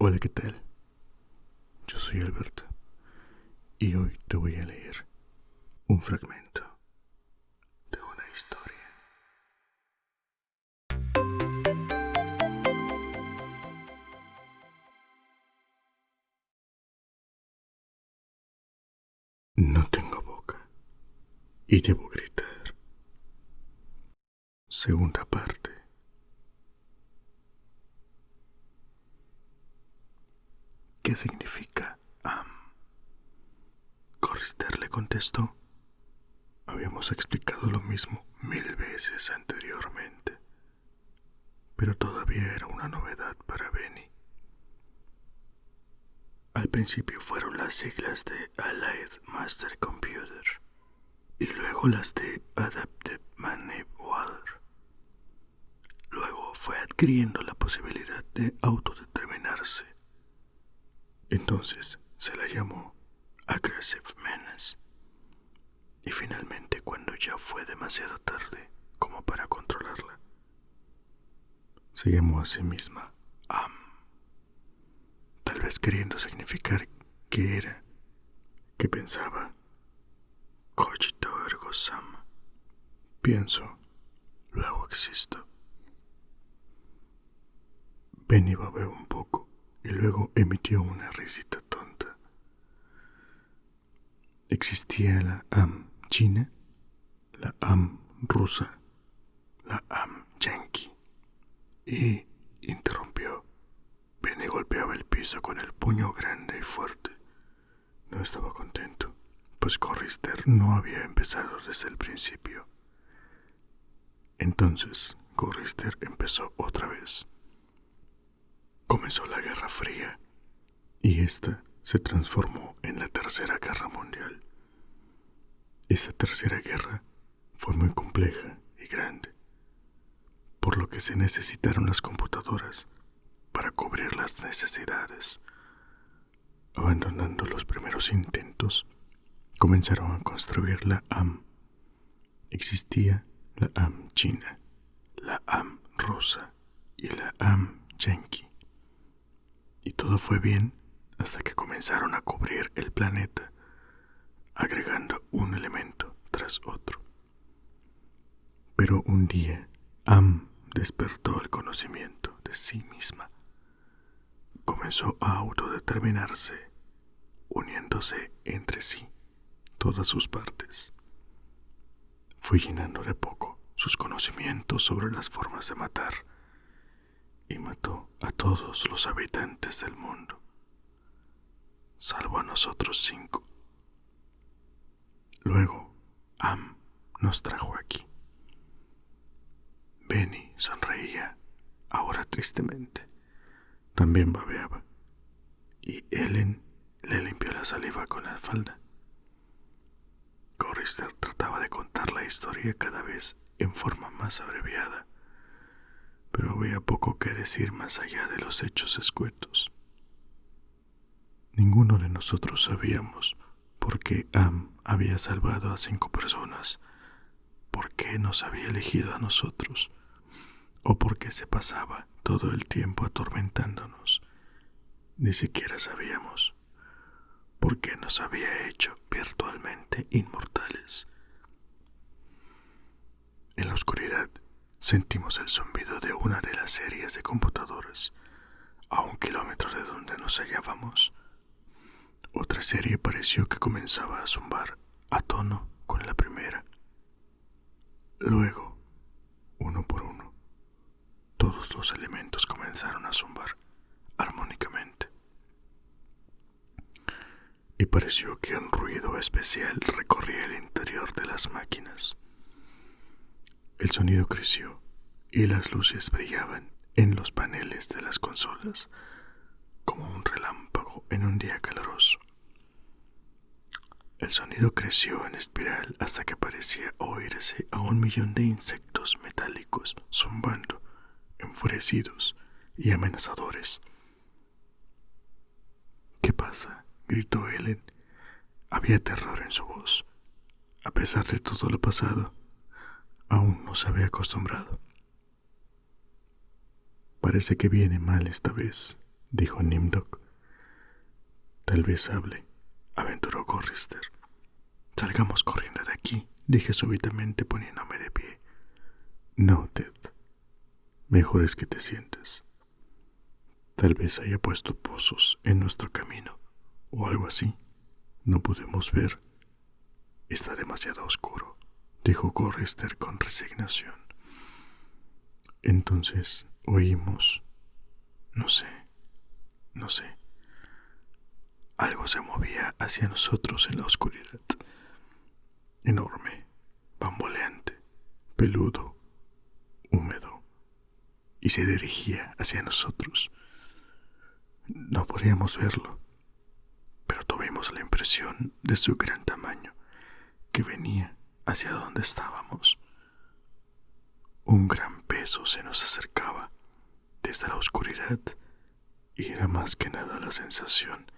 Hola, ¿qué tal? Yo soy Alberto y hoy te voy a leer un fragmento de una historia. No tengo boca y debo gritar. Segunda parte. ¿Qué significa am? Corrister le contestó. Habíamos explicado lo mismo 1000 veces anteriormente, pero todavía era una novedad para Benny. Al principio fueron las siglas de Allied Master Computer y luego las de Adaptive Manipulator. Luego fue adquiriendo la posibilidad de autodeterminarse. Entonces se la llamó Aggressive Menace. Y finalmente, cuando ya fue demasiado tarde como para controlarla, se llamó a sí misma Am. Tal vez queriendo significar que era, que pensaba. Cogito ergo sum. Pienso, luego existo. Benny babeó un poco y luego emitió una risita tonta. Existía la Am china, la Am rusa, la Am yankee. Y interrumpió. Benny golpeaba el piso con el puño grande y fuerte. No estaba contento, pues Corrister no había empezado desde el principio. Entonces Corrister empezó otra vez. Comenzó la Guerra Fría y esta se transformó en la Tercera Guerra Mundial. Esta tercera guerra fue muy compleja y grande, por lo que se necesitaron las computadoras para cubrir las necesidades. Abandonando los primeros intentos, comenzaron a construir la Am. Existía la Am china, la Am rusa y la Am yankee. Y todo fue bien hasta que comenzaron a cubrir el planeta, agregando un elemento tras otro. Pero un día, Am despertó el conocimiento de sí misma. Comenzó a autodeterminarse, uniéndose entre sí todas sus partes. Fue llenando de poco sus conocimientos sobre las formas de matar y mató a todos los habitantes del mundo, salvo a nosotros 5. Luego, Am nos trajo aquí. Benny sonreía, ahora tristemente. También babeaba, y Ellen le limpió la saliva con la falda. Corrister trataba de contar la historia cada vez en forma más abreviada, pero había poco que decir más allá de los hechos escuetos. Ninguno de nosotros sabíamos por qué Am había salvado a 5 personas, por qué nos había elegido a nosotros, o por qué se pasaba todo el tiempo atormentándonos. Ni siquiera sabíamos por qué nos había hecho virtualmente inmortales. En la oscuridad sentimos el zumbido de una de las series de computadoras a 1 kilómetro de donde nos hallábamos. Otra serie pareció que comenzaba a zumbar a tono con la primera. Luego, uno por uno, todos los elementos comenzaron a zumbar armónicamente. Y pareció que un ruido especial recorría el interior de las máquinas. El sonido creció y las luces brillaban en los paneles de las consolas como un relámpago en un día caluroso. El sonido creció en espiral hasta que parecía oírse a 1.000.000 de insectos metálicos zumbando, enfurecidos y amenazadores. ¿Qué pasa?, gritó Ellen. Había terror en su voz. A pesar de todo lo pasado, aún no se había acostumbrado. Parece que viene mal esta vez, dijo Nimdok. Tal vez hable, aventuró Gorrister. Salgamos corriendo de aquí, dije súbitamente poniéndome de pie. No, Ted. Mejor es que te sientes. Tal vez haya puesto pozos en nuestro camino, o algo así. No podemos ver. Está demasiado oscuro, dijo Gorrister con resignación. Entonces oímos, no sé. Algo se movía hacia nosotros en la oscuridad. Enorme, bamboleante, peludo, húmedo, y se dirigía hacia nosotros. No podíamos verlo, pero tuvimos la impresión de su gran tamaño, que venía hacia donde estábamos. Un gran peso se nos acercaba desde la oscuridad, y era más que nada la sensación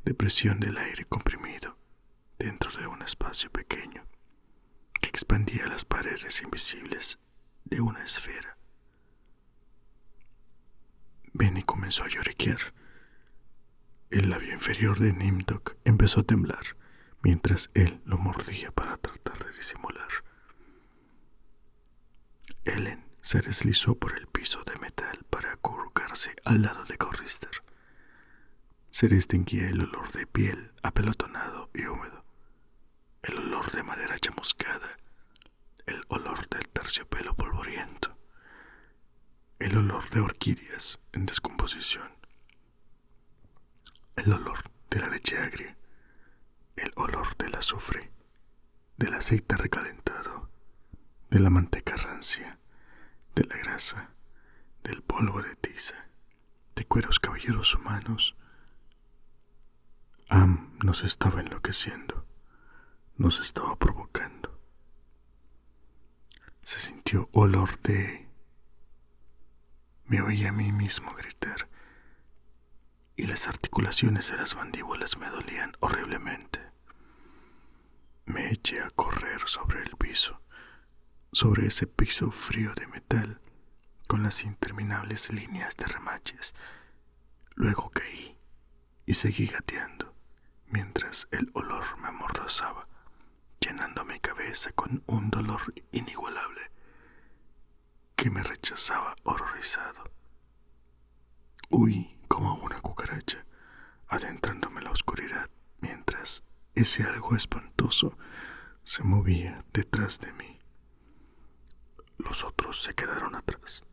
de presión del aire comprimido dentro de un espacio pequeño que expandía las paredes invisibles de una esfera. Benny comenzó a lloriquear. El labio inferior de Nimdok empezó a temblar mientras él lo mordía para tratar de disimular. Ellen se deslizó por el piso de metal para acurrucarse al lado de Gorrister. Se distinguía el olor de piel apelotonado y húmedo, el olor de madera chamuscada, el olor del terciopelo polvoriento, el olor de orquídeas en descomposición, el olor de la leche agria, el olor del azufre, del aceite recalentado, de la manteca rancia, de la grasa, del polvo de tiza, de cueros cabelludos humanos. Am nos estaba enloqueciendo, nos estaba provocando. Se sintió olor de... Me oí a mí mismo gritar, y las articulaciones de las mandíbulas me dolían horriblemente. Me eché a correr sobre el piso, sobre ese piso frío de metal, con las interminables líneas de remaches. Luego caí y seguí gateando, mientras el olor me amordazaba, llenando mi cabeza con un dolor inigualable que me rechazaba horrorizado. Huí como una cucaracha, adentrándome en la oscuridad, mientras ese algo espantoso se movía detrás de mí. Los otros se quedaron atrás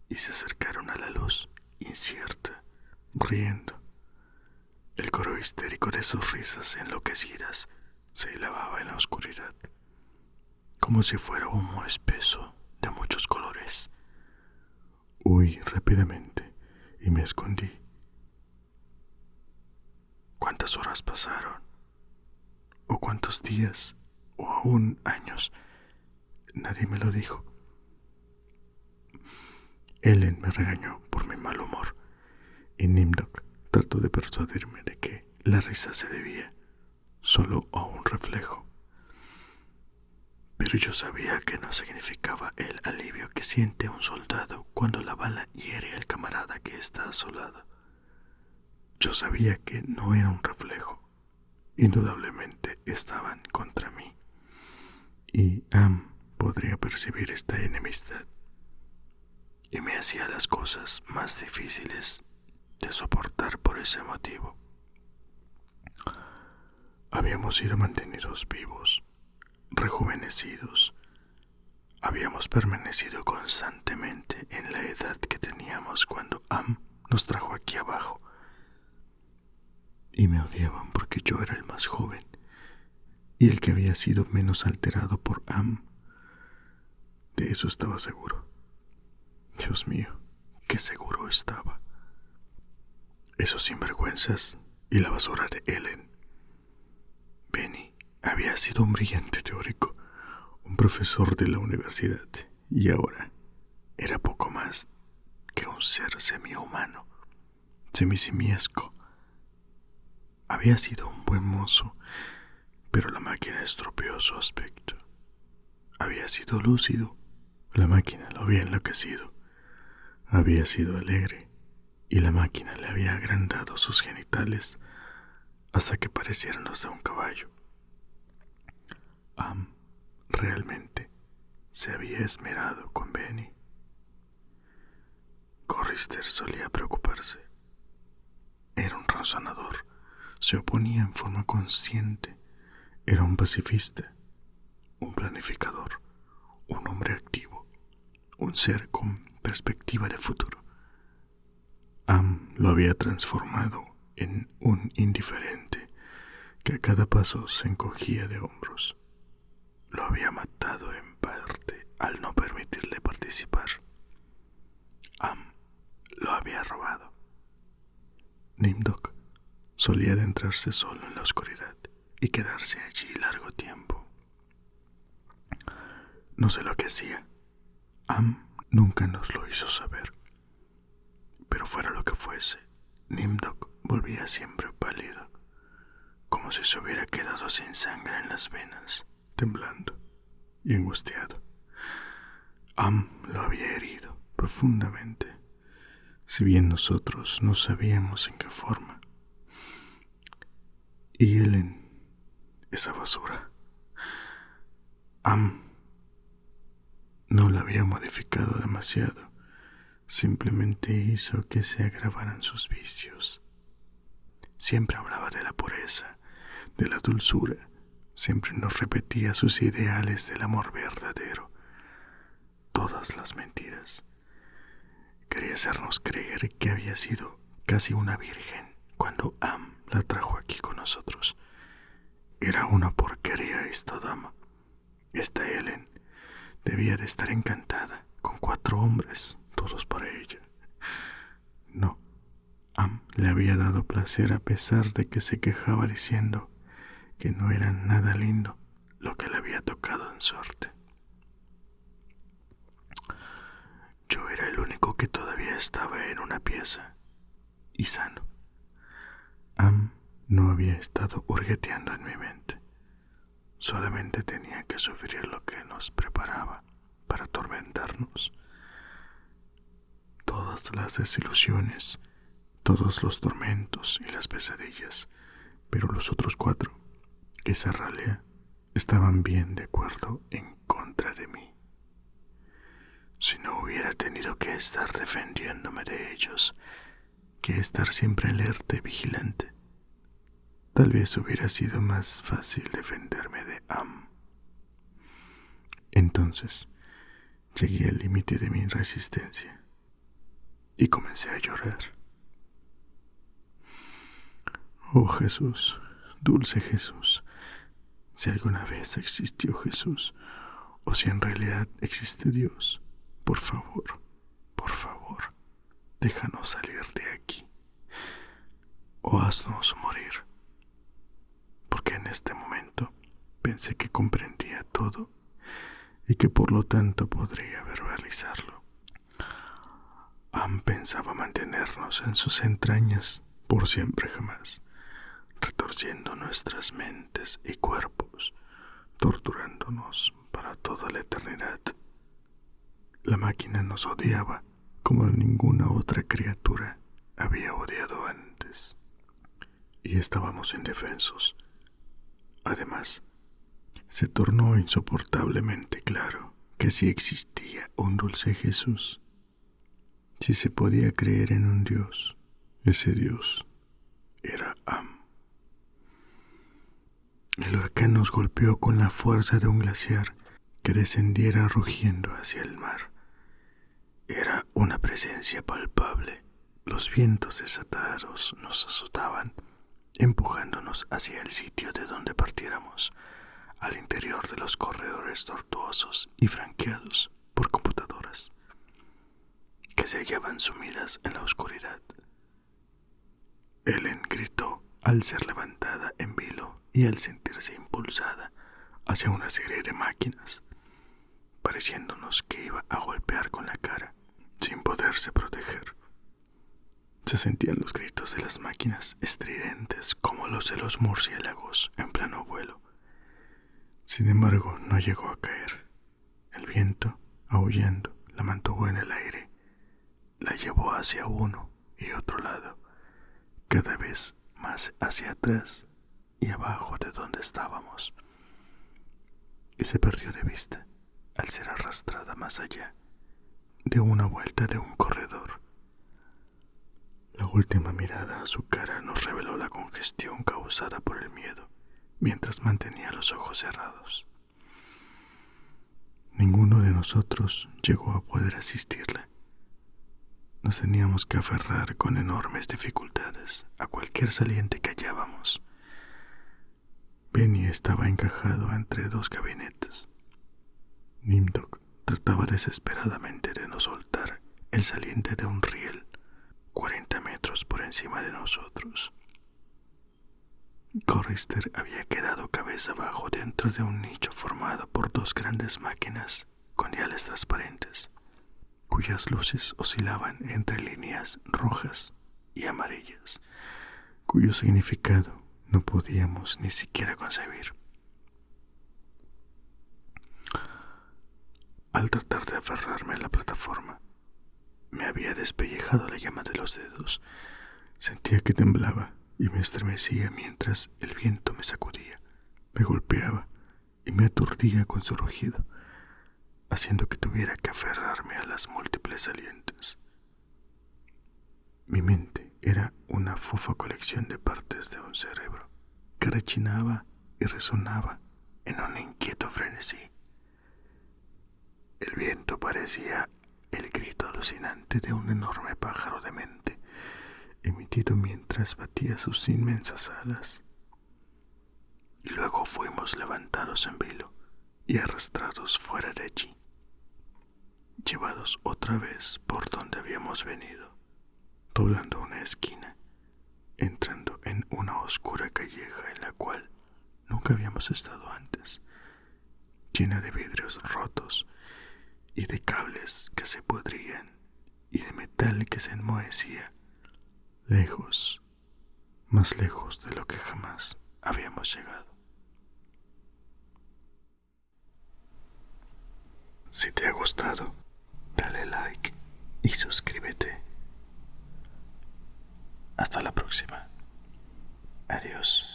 y se acercaron a la luz incierta, riendo. El coro histérico de sus risas enloquecidas se elevaba en la oscuridad, como si fuera humo espeso de muchos colores. Huí rápidamente y me escondí. ¿Cuántas horas pasaron? ¿O cuántos días? ¿O aún años? Nadie me lo dijo. Ellen me regañó por mi mal humor y Nimdok trató de persuadirme de que la risa se debía solo a un reflejo. Pero yo sabía que no significaba el alivio que siente un soldado cuando la bala hiere al camarada que está a su lado. Yo sabía que no era un reflejo. Indudablemente estaban contra mí. Y Am podría percibir esta enemistad. Y me hacía las cosas más difíciles de soportar por ese motivo. Habíamos sido mantenidos vivos, rejuvenecidos. Habíamos permanecido constantemente en la edad que teníamos cuando Am nos trajo aquí abajo. Y me odiaban porque yo era el más joven y el que había sido menos alterado por Am. De eso estaba seguro. Dios mío, qué seguro estaba. Esos sinvergüenzas y la basura de Ellen. Benny había sido un brillante teórico, un profesor de la universidad, y ahora era poco más que un ser semihumano, semisimiesco. Había sido un buen mozo, pero la máquina estropeó su aspecto. Había sido lúcido, la máquina lo había enloquecido. Había sido alegre, y la máquina le había agrandado sus genitales hasta que parecieran los de un caballo. Am realmente se había esmerado con Benny. Corrister solía preocuparse. Era un razonador, se oponía en forma consciente, era un pacifista, un planificador, un hombre activo, un ser con perspectiva de futuro. Am lo había transformado en un indiferente que a cada paso se encogía de hombros. Lo había matado en parte al no permitirle participar. Am lo había robado. Nimdok solía adentrarse solo en la oscuridad y quedarse allí largo tiempo. No sé lo que hacía. Am nunca nos lo hizo saber. Pero fuera lo que fuese, Nimdok volvía siempre pálido, como si se hubiera quedado sin sangre en las venas, temblando y angustiado. Am lo había herido profundamente, si bien nosotros no sabíamos en qué forma. Y Ellen, esa basura, Am no la había modificado demasiado, simplemente hizo que se agravaran sus vicios. Siempre hablaba de la pureza, de la dulzura, siempre nos repetía sus ideales del amor verdadero. Todas las mentiras. Quería hacernos creer que había sido casi una virgen cuando Am la trajo aquí con nosotros. Era una porquería esta dama. Esta Ellen debía de estar encantada con 4 hombres, todos para ella. No, Am le había dado placer a pesar de que se quejaba diciendo que no era nada lindo lo que le había tocado en suerte. Yo era el único que todavía estaba en una pieza y sano. Am no había estado hurgueteando en mi mente. Solamente tenía que sufrir lo que nos preparaba para atormentarnos. Todas las desilusiones, todos los tormentos y las pesadillas, pero los otros 4, esa ralea, estaban bien de acuerdo en contra de mí. Si no hubiera tenido que estar defendiéndome de ellos, que estar siempre alerta y vigilante, tal vez hubiera sido más fácil defenderme de Am. Entonces, llegué al límite de mi resistencia y comencé a llorar. Oh Jesús, dulce Jesús, si alguna vez existió Jesús, o si en realidad existe Dios, por favor, déjanos salir de aquí, o haznos morir, porque en este momento pensé que comprendía todo y que por lo tanto podría verbalizarlo. Am pensaba mantenernos en sus entrañas por siempre jamás, retorciendo nuestras mentes y cuerpos, torturándonos para toda la eternidad. La máquina nos odiaba como ninguna otra criatura había odiado antes, y estábamos indefensos. Además, se tornó insoportablemente claro que si existía un dulce Jesús, si se podía creer en un Dios, ese Dios era Am. El huracán nos golpeó con la fuerza de un glaciar que descendiera rugiendo hacia el mar. Era una presencia palpable. Los vientos desatados nos azotaban, empujándonos hacia el sitio de donde partiéramos, al interior de los corredores tortuosos y franqueados por computadoras, que se hallaban sumidas en la oscuridad. Ellen gritó al ser levantada en vilo y al sentirse impulsada hacia una serie de máquinas, pareciéndonos que iba a golpear con la cara, sin poderse proteger. Se sentían los gritos de las máquinas estridentes como los de los murciélagos en pleno vuelo. Sin embargo, no llegó a caer. El viento, aullando, la mantuvo en el aire, la llevó hacia uno y otro lado, cada vez más hacia atrás y abajo de donde estábamos, y se perdió de vista al ser arrastrada más allá de una vuelta de un corredor. La última mirada a su cara nos reveló la congestión causada por el miedo mientras mantenía los ojos cerrados. Ninguno de nosotros llegó a poder asistirla. Nos teníamos que aferrar con enormes dificultades a cualquier saliente que hallábamos. Benny estaba encajado entre dos gabinetes. Nimdok trataba desesperadamente de no soltar el saliente de un riel 40 metros por encima de nosotros. Corrister había quedado cabeza abajo dentro de un nicho formado por dos grandes máquinas con diales transparentes, cuyas luces oscilaban entre líneas rojas y amarillas, cuyo significado no podíamos ni siquiera concebir. Al tratar de aferrarme a la plataforma, me había despellejado la llama de los dedos. Sentía que temblaba y me estremecía mientras el viento me sacudía, me golpeaba y me aturdía con su rugido, haciendo que tuviera que aferrarme a las múltiples salientes. Mi mente era una fofa colección de partes de un cerebro que rechinaba y resonaba en un inquieto frenesí. El viento parecía el grito alucinante de un enorme pájaro demente, emitido mientras batía sus inmensas alas. Y luego fuimos levantados en vilo y arrastrados fuera de allí, llevados otra vez por donde habíamos venido, doblando una esquina, entrando en una oscura calleja en la cual nunca habíamos estado antes, llena de vidrios rotos y de cables que se pudrían y de metal que se enmohecía, lejos, más lejos de lo que jamás habíamos llegado. Si te ha gustado, dale like y suscríbete. Hasta la próxima. Adiós.